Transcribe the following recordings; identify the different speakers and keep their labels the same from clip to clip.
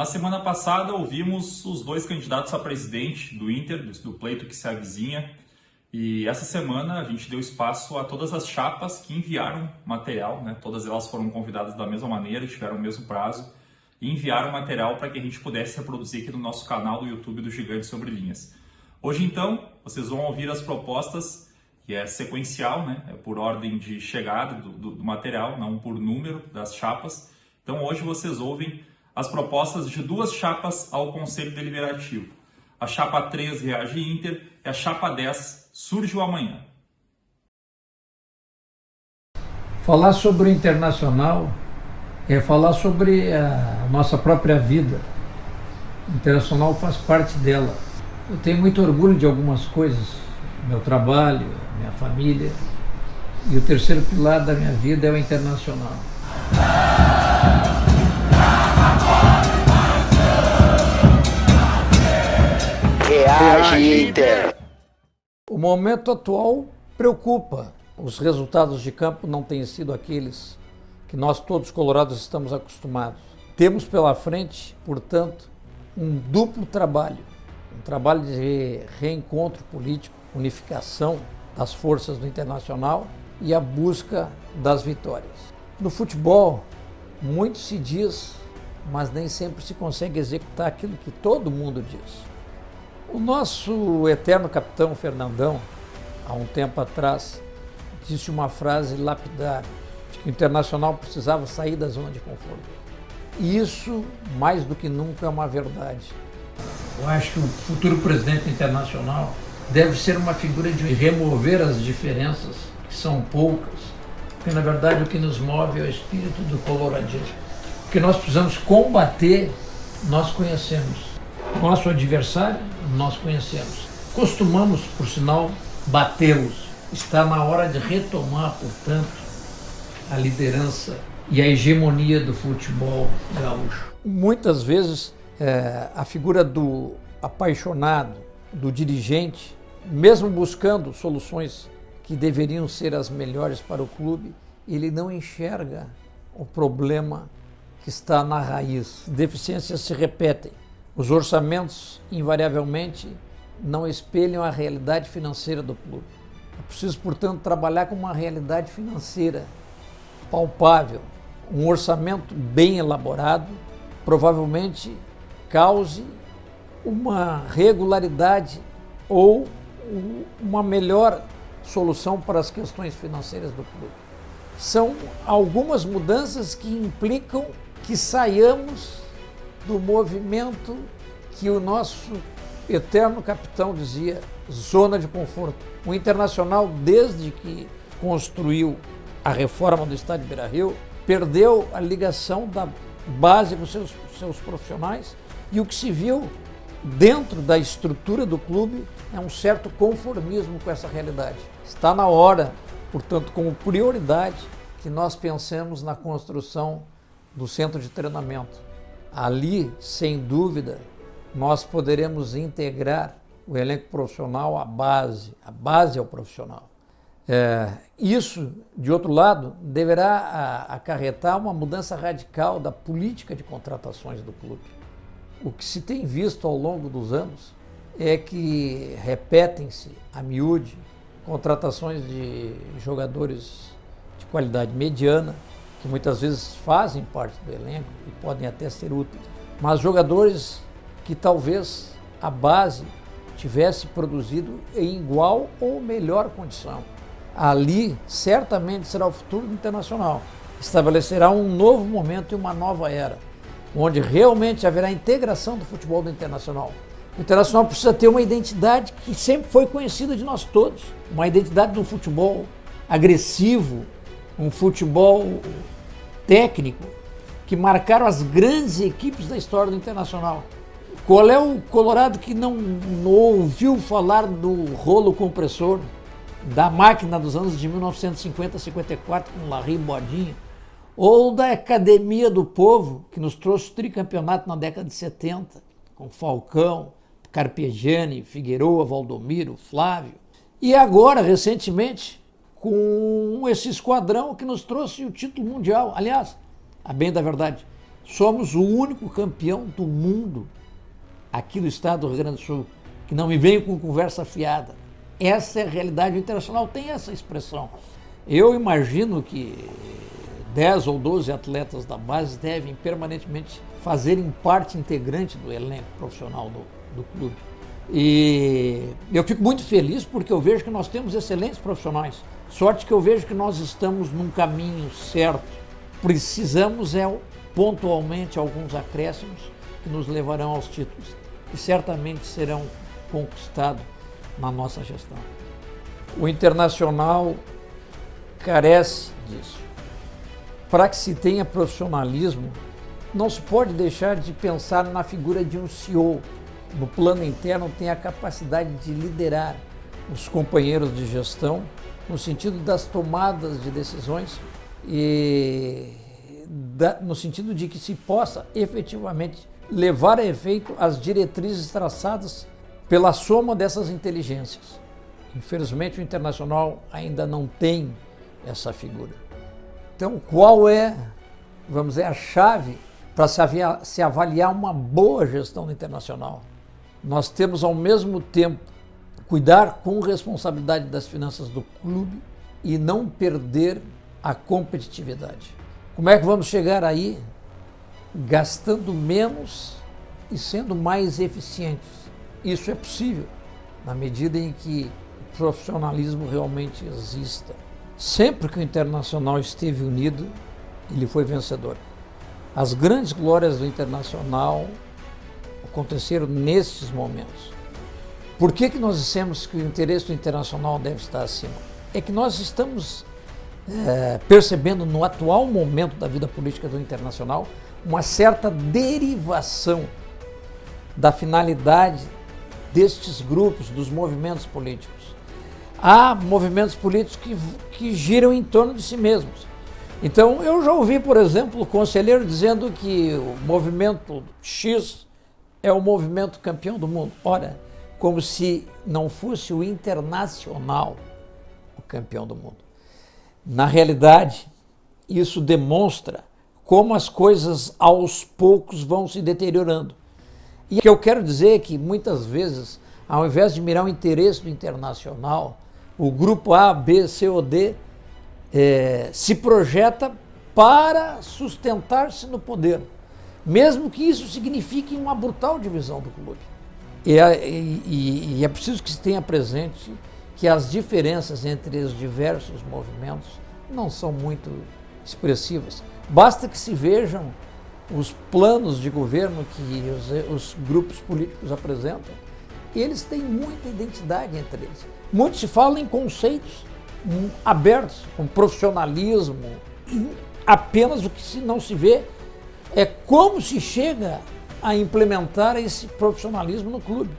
Speaker 1: semana passada ouvimos os dois candidatos a presidente do Inter, do pleito que se avizinha, e essa semana a gente deu espaço a todas as chapas que enviaram material, né? Todas elas foram convidadas da mesma maneira, tiveram o mesmo prazo, e enviaram material para que a gente pudesse reproduzir aqui no nosso canal do YouTube do Gigante Sobre Linhas. Hoje então, vocês vão ouvir as propostas, que é sequencial, né? É por ordem de chegada do material, não por número das chapas. Então hoje vocês ouvem as propostas de duas chapas ao Conselho Deliberativo. A chapa 3 Reage Inter e a chapa 10 Surge o Amanhã.
Speaker 2: Falar sobre o Internacional é falar sobre a nossa própria vida. O Internacional faz parte dela. Eu tenho muito orgulho de algumas coisas, meu trabalho, minha família, e o terceiro pilar da minha vida é o Internacional.
Speaker 3: Reage Inter.
Speaker 2: O momento atual preocupa. Os resultados de campo não têm sido aqueles que nós todos colorados estamos acostumados. Temos pela frente, portanto, um duplo trabalho. Um trabalho de reencontro político, unificação das forças do Internacional e a busca das vitórias. No futebol, muito se diz, mas nem sempre se consegue executar aquilo que todo mundo diz. O nosso eterno capitão Fernandão, há um tempo atrás, disse uma frase lapidar, de que o Internacional precisava sair da zona de conforto. E isso, mais do que nunca, é uma verdade. Eu acho que o futuro presidente internacional deve ser uma figura de remover as diferenças, que são poucas, porque na verdade o que nos move é o espírito do coloradismo. O que nós precisamos combater, nós conhecemos. Nosso adversário, nós conhecemos. Costumamos, por sinal, batê-los. Está na hora de retomar, portanto, a liderança e a hegemonia do futebol gaúcho. Muitas vezes, a figura do apaixonado, do dirigente, mesmo buscando soluções que deveriam ser as melhores para o clube, ele não enxerga o problema que está na raiz. Deficiências se repetem. Os orçamentos, invariavelmente, não espelham a realidade financeira do clube. É preciso, portanto, trabalhar com uma realidade financeira palpável. Um orçamento bem elaborado provavelmente cause uma regularidade ou uma melhor solução para as questões financeiras do clube. São algumas mudanças que implicam que saiamos do movimento que o nosso eterno capitão dizia, zona de conforto. O Internacional, desde que construiu a reforma do estádio Beira-Rio, perdeu a ligação da base com seus profissionais, e o que se viu dentro da estrutura do clube é um certo conformismo com essa realidade. Está na hora, portanto, como prioridade, que nós pensemos na construção do centro de treinamento. Ali, sem dúvida, nós poderemos integrar o elenco profissional à base. A base é o profissional. Isso, de outro lado, deverá acarretar uma mudança radical da política de contratações do clube. O que se tem visto ao longo dos anos é que repetem-se a miúde contratações de jogadores de qualidade mediana, que muitas vezes fazem parte do elenco e podem até ser úteis, mas jogadores que talvez a base tivesse produzido em igual ou melhor condição. Ali certamente será o futuro do Internacional. Estabelecerá um novo momento e uma nova era, onde realmente haverá integração do futebol do Internacional. O Internacional precisa ter uma identidade que sempre foi conhecida de nós todos, uma identidade de um futebol agressivo, um futebol técnico, que marcaram as grandes equipes da história do Internacional. Qual é o colorado que não ouviu falar do rolo compressor, da máquina dos anos de 1950 a 54 com Larry e Bodinha, ou da Academia do Povo, que nos trouxe o tricampeonato na década de 70, com Falcão, Carpegiani, Figueroa, Valdomiro, Flávio. E agora, recentemente, com esse esquadrão que nos trouxe o título mundial. Aliás, a bem da verdade, Somos o único campeão do mundo aqui no estado do Rio Grande do Sul, que não me veio com conversa fiada. Essa é a realidade. O Internacional tem essa expressão. Eu imagino que 10 ou 12 atletas da base devem permanentemente fazerem parte integrante do elenco profissional do clube. E eu fico muito feliz porque eu vejo que nós temos excelentes profissionais. Sorte que eu vejo que nós estamos num caminho certo. Precisamos pontualmente alguns acréscimos que nos levarão aos títulos, que certamente serão conquistados na nossa gestão. O Internacional carece disso. Para que se tenha profissionalismo, não se pode deixar de pensar na figura de um CEO. No plano interno, tem a capacidade de liderar os companheiros de gestão no sentido das tomadas de decisões e no sentido de que se possa efetivamente levar a efeito as diretrizes traçadas pela soma dessas inteligências. Infelizmente, o Internacional ainda não tem essa figura. Então, qual é, vamos dizer, a chave para se avaliar uma boa gestão do Internacional? Nós temos, ao mesmo tempo, cuidar com responsabilidade das finanças do clube e não perder a competitividade. Como é que vamos chegar aí? Gastando menos e sendo mais eficientes. Isso é possível, na medida em que o profissionalismo realmente exista. Sempre que o Internacional esteve unido, ele foi vencedor. As grandes glórias do Internacional aconteceram nesses momentos. Por que nós dissemos que o interesse do Internacional deve estar acima? É que nós estamos percebendo no atual momento da vida política do Internacional uma certa derivação da finalidade destes grupos, dos movimentos políticos. Há movimentos políticos que giram em torno de si mesmos. Então, eu já ouvi, por exemplo, o conselheiro dizendo que o movimento X é o movimento campeão do mundo. Ora, como se não fosse o Internacional o campeão do mundo. Na realidade, isso demonstra como as coisas aos poucos vão se deteriorando. E o que eu quero dizer é que muitas vezes, ao invés de mirar o interesse do Internacional, o grupo A, B, C ou D se projeta para sustentar-se no poder, mesmo que isso signifique uma brutal divisão do clube. E é preciso que se tenha presente que as diferenças entre os diversos movimentos não são muito expressivas. Basta que se vejam os planos de governo que os grupos políticos apresentam. Eles têm muita identidade entre eles. Muito se fala em conceitos abertos, com profissionalismo. E apenas o que não se vê é como se chega a implementar esse profissionalismo no clube.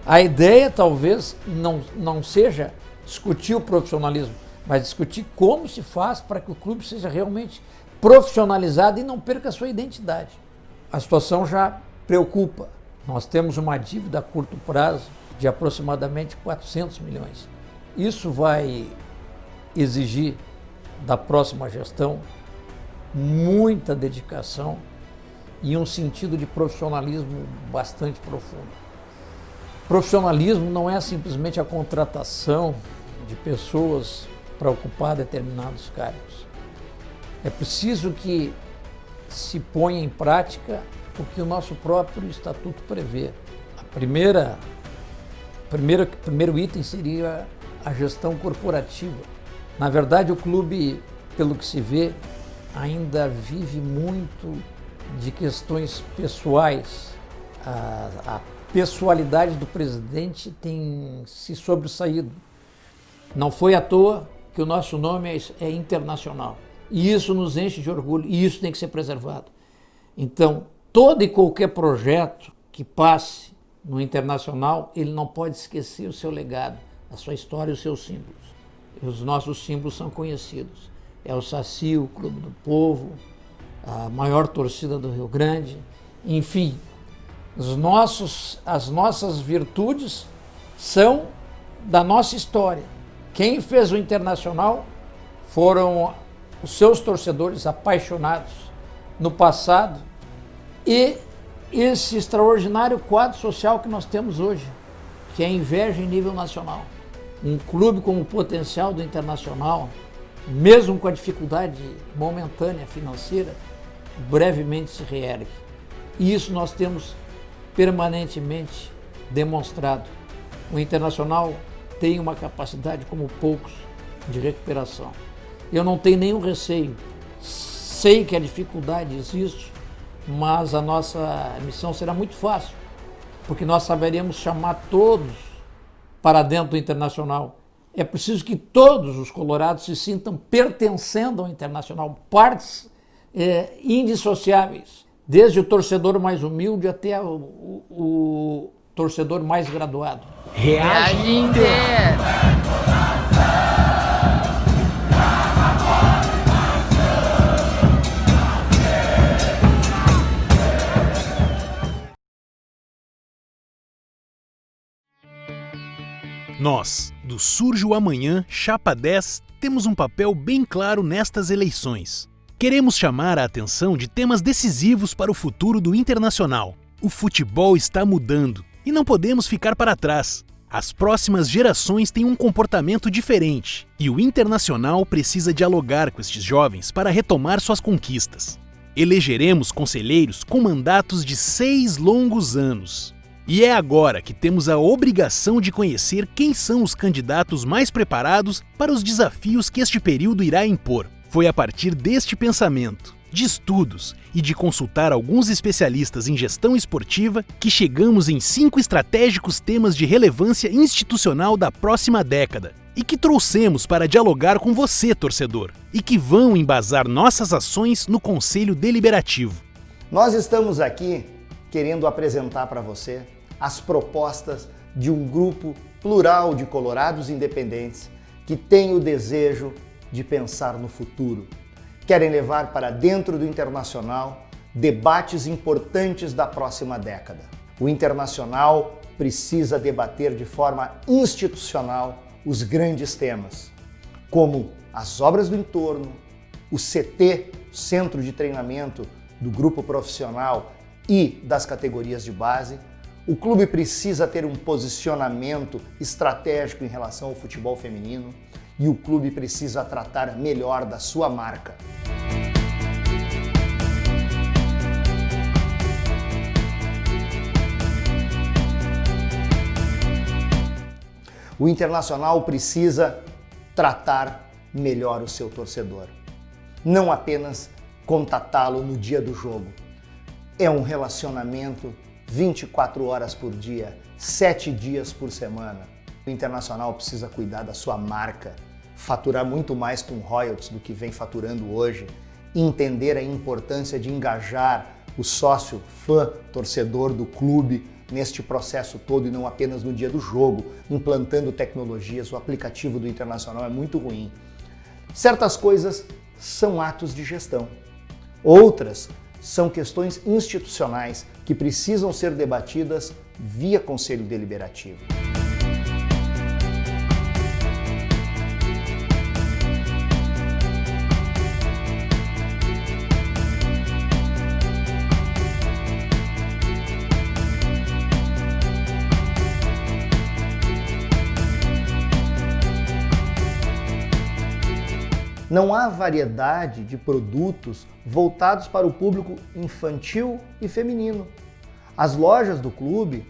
Speaker 2: A ideia talvez não seja discutir o profissionalismo, mas discutir como se faz para que o clube seja realmente profissionalizado e não perca a sua identidade. A situação já preocupa. Nós temos uma dívida a curto prazo de aproximadamente 400 milhões. Isso vai exigir da próxima gestão muita dedicação e um sentido de profissionalismo bastante profundo. Profissionalismo não é simplesmente a contratação de pessoas para ocupar determinados cargos. É preciso que se ponha em prática o que o nosso próprio estatuto prevê. O primeiro item seria a gestão corporativa. Na verdade, o clube, pelo que se vê, ainda vive muito de questões pessoais. A pessoalidade do presidente tem se sobressaído. Não foi à toa que o nosso nome é Internacional. E isso nos enche de orgulho e isso tem que ser preservado. Então, todo e qualquer projeto que passe no Internacional, ele não pode esquecer o seu legado, a sua história e os seus símbolos. E os nossos símbolos são conhecidos. É o Saci, o Clube do Povo, a maior torcida do Rio Grande, enfim. As nossas virtudes são da nossa história. Quem fez o Internacional foram os seus torcedores apaixonados no passado e esse extraordinário quadro social que nós temos hoje, que é inveja em nível nacional. Um clube com o potencial do Internacional, mesmo com a dificuldade momentânea financeira, brevemente se reergue. E isso nós temos permanentemente demonstrado. O Internacional tem uma capacidade como poucos de recuperação. Eu não tenho nenhum receio. Sei que a dificuldade existe, mas a nossa missão será muito fácil, porque nós saberemos chamar todos para dentro do Internacional. É preciso que todos os colorados se sintam pertencendo ao Internacional, partes indissociáveis, desde o torcedor mais humilde até o torcedor mais graduado.
Speaker 3: Reage Inter!
Speaker 4: Nós, do Surge o Amanhã, Chapa 10, temos um papel bem claro nestas eleições. Queremos chamar a atenção de temas decisivos para o futuro do Internacional. O futebol está mudando e não podemos ficar para trás. As próximas gerações têm um comportamento diferente e o Internacional precisa dialogar com estes jovens para retomar suas conquistas. Elegeremos conselheiros com mandatos de 6 longos anos. E é agora que temos a obrigação de conhecer quem são os candidatos mais preparados para os desafios que este período irá impor. Foi a partir deste pensamento, de estudos e de consultar alguns especialistas em gestão esportiva que chegamos em 5 estratégicos temas de relevância institucional da próxima década e que trouxemos para dialogar com você, torcedor, e que vão embasar nossas ações no Conselho Deliberativo.
Speaker 5: Nós estamos aqui querendo apresentar para você as propostas de um grupo plural de colorados independentes que tem o desejo de pensar no futuro. Querem levar para dentro do Internacional debates importantes da próxima década. O Internacional precisa debater de forma institucional os grandes temas, como as obras do entorno, o CT, Centro de Treinamento do grupo profissional e das categorias de base. O clube precisa ter um posicionamento estratégico em relação ao futebol feminino e o clube precisa tratar melhor da sua marca. O Internacional precisa tratar melhor o seu torcedor, não apenas contatá-lo no dia do jogo. É um relacionamento 24 horas por dia, 7 dias por semana. O Internacional precisa cuidar da sua marca, faturar muito mais com royalties do que vem faturando hoje, entender a importância de engajar o sócio, fã, torcedor do clube neste processo todo e não apenas no dia do jogo, implantando tecnologias. O aplicativo do Internacional é muito ruim. Certas coisas são atos de gestão, outras são questões institucionais que precisam ser debatidas via Conselho Deliberativo. Não há variedade de produtos voltados para o público infantil e feminino. As lojas do clube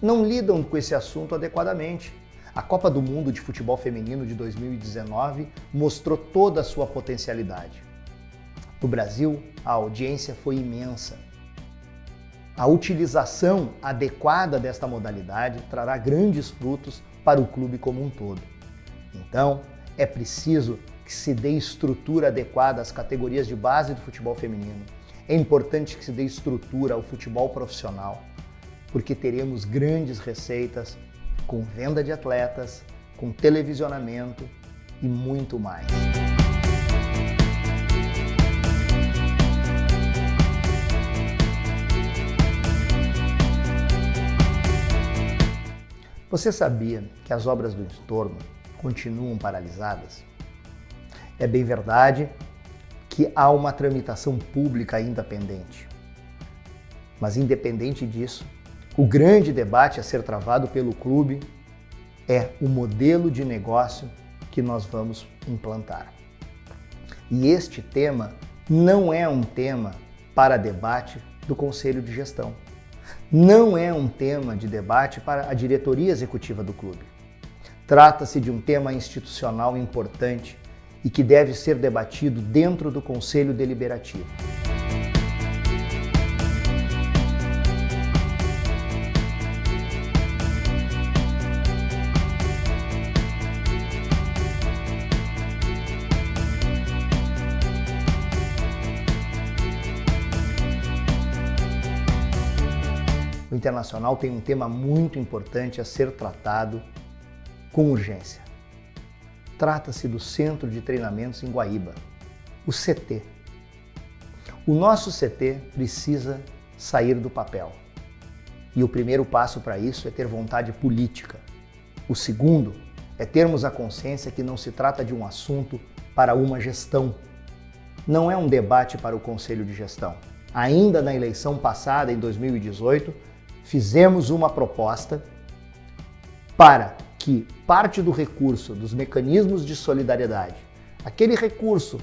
Speaker 5: não lidam com esse assunto adequadamente. A Copa do Mundo de Futebol Feminino de 2019 mostrou toda a sua potencialidade. No Brasil, a audiência foi imensa. A utilização adequada desta modalidade trará grandes frutos para o clube como um todo. Então, é preciso que se dê estrutura adequada às categorias de base do futebol feminino. É importante que se dê estrutura ao futebol profissional, porque teremos grandes receitas com venda de atletas, com televisionamento e muito mais. Você sabia que as obras do entorno continuam paralisadas? É bem verdade que há uma tramitação pública ainda pendente. Mas independente disso, o grande debate a ser travado pelo clube é o modelo de negócio que nós vamos implantar. E este tema não é um tema para debate do Conselho de Gestão. Não é um tema de debate para a diretoria executiva do clube. Trata-se de um tema institucional importante e que deve ser debatido dentro do Conselho Deliberativo. O Internacional tem um tema muito importante a ser tratado com urgência. Trata-se do Centro de Treinamentos em Guaíba, o CT. O nosso CT precisa sair do papel. E o primeiro passo para isso é ter vontade política. O segundo é termos a consciência que não se trata de um assunto para uma gestão. Não é um debate para o Conselho de Gestão. Ainda na eleição passada, em 2018, fizemos uma proposta para que parte do recurso dos mecanismos de solidariedade, aquele recurso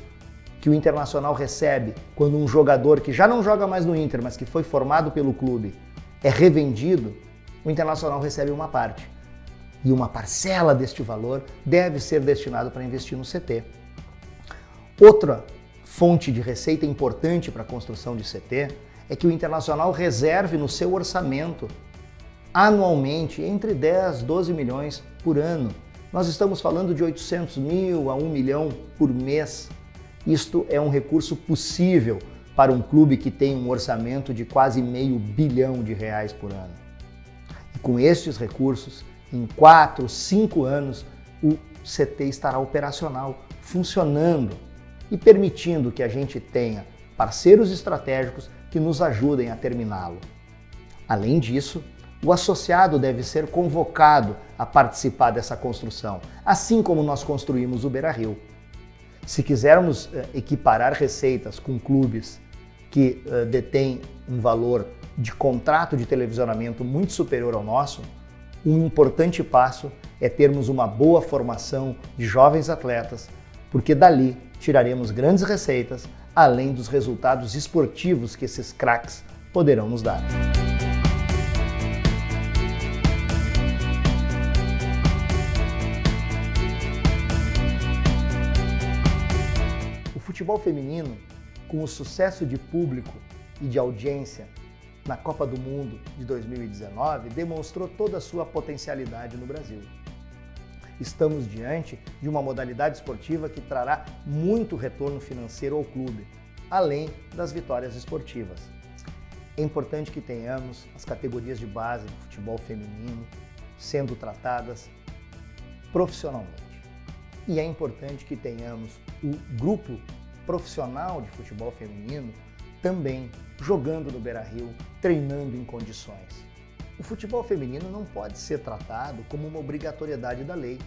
Speaker 5: que o Internacional recebe quando um jogador que já não joga mais no Inter, mas que foi formado pelo clube, é revendido, o Internacional recebe uma parte. E uma parcela deste valor deve ser destinado para investir no CT. Outra fonte de receita importante para a construção de CT é que o Internacional reserve no seu orçamento anualmente entre 10 e 12 milhões por ano. Nós estamos falando de 800 mil a 1 milhão por mês. Isto é um recurso possível para um clube que tem um orçamento de quase R$500 bilhão por ano. E com estes recursos, em 4, 5 anos, o CT estará operacional, funcionando e permitindo que a gente tenha parceiros estratégicos que nos ajudem a terminá-lo. Além disso, o associado deve ser convocado a participar dessa construção, assim como nós construímos o Beira-Rio. Se quisermos equiparar receitas com clubes que detêm um valor de contrato de televisionamento muito superior ao nosso, um importante passo é termos uma boa formação de jovens atletas, porque dali tiraremos grandes receitas, além dos resultados esportivos que esses craques poderão nos dar. O futebol feminino, com o sucesso de público e de audiência na Copa do Mundo de 2019, demonstrou toda a sua potencialidade no Brasil. Estamos diante de uma modalidade esportiva que trará muito retorno financeiro ao clube, além das vitórias esportivas. É importante que tenhamos as categorias de base do futebol feminino sendo tratadas profissionalmente. E é importante que tenhamos o grupo profissional de futebol feminino também jogando no Beira-Rio, treinando em condições. O futebol feminino não pode ser tratado como uma obrigatoriedade da lei.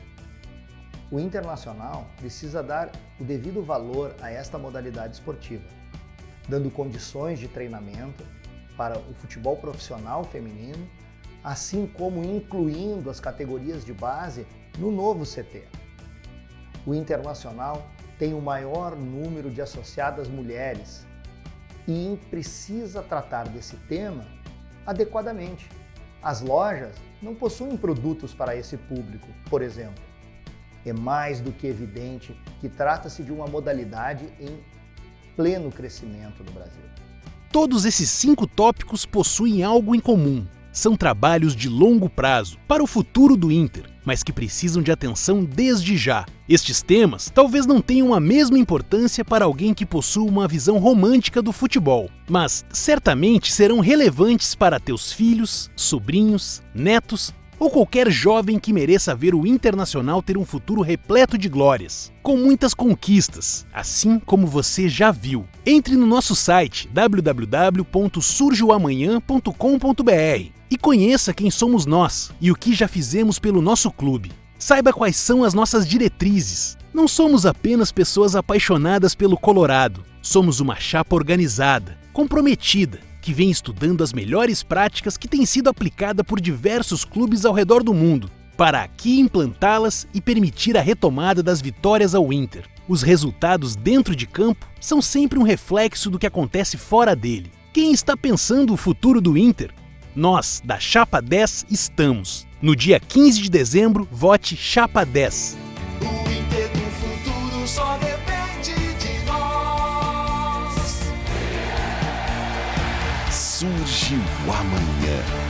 Speaker 5: O Internacional precisa dar o devido valor a esta modalidade esportiva, dando condições de treinamento para o futebol profissional feminino, assim como incluindo as categorias de base no novo CT. O Internacional tem o maior número de associadas mulheres e precisa tratar desse tema adequadamente. As lojas não possuem produtos para esse público, por exemplo. É mais do que evidente que trata-se de uma modalidade em pleno crescimento no Brasil.
Speaker 4: Todos esses 5 tópicos possuem algo em comum. São trabalhos de longo prazo para o futuro do Inter, mas que precisam de atenção desde já. Estes temas talvez não tenham a mesma importância para alguém que possua uma visão romântica do futebol, mas certamente serão relevantes para teus filhos, sobrinhos, netos ou qualquer jovem que mereça ver o Internacional ter um futuro repleto de glórias, com muitas conquistas, assim como você já viu. Entre no nosso site www.surjoamanhã.com.br e conheça quem somos nós e o que já fizemos pelo nosso clube. Saiba quais são as nossas diretrizes. Não somos apenas pessoas apaixonadas pelo Colorado. Somos uma chapa organizada, comprometida que vem estudando as melhores práticas que têm sido aplicadas por diversos clubes ao redor do mundo, para aqui implantá-las e permitir a retomada das vitórias ao Inter. Os resultados dentro de campo são sempre um reflexo do que acontece fora dele. Quem está pensando o futuro do Inter? Nós, da Chapa 10, estamos. No dia 15 de dezembro, vote Chapa 10.
Speaker 6: O Inter do futuro só depende de nós.
Speaker 7: Surge o amanhã.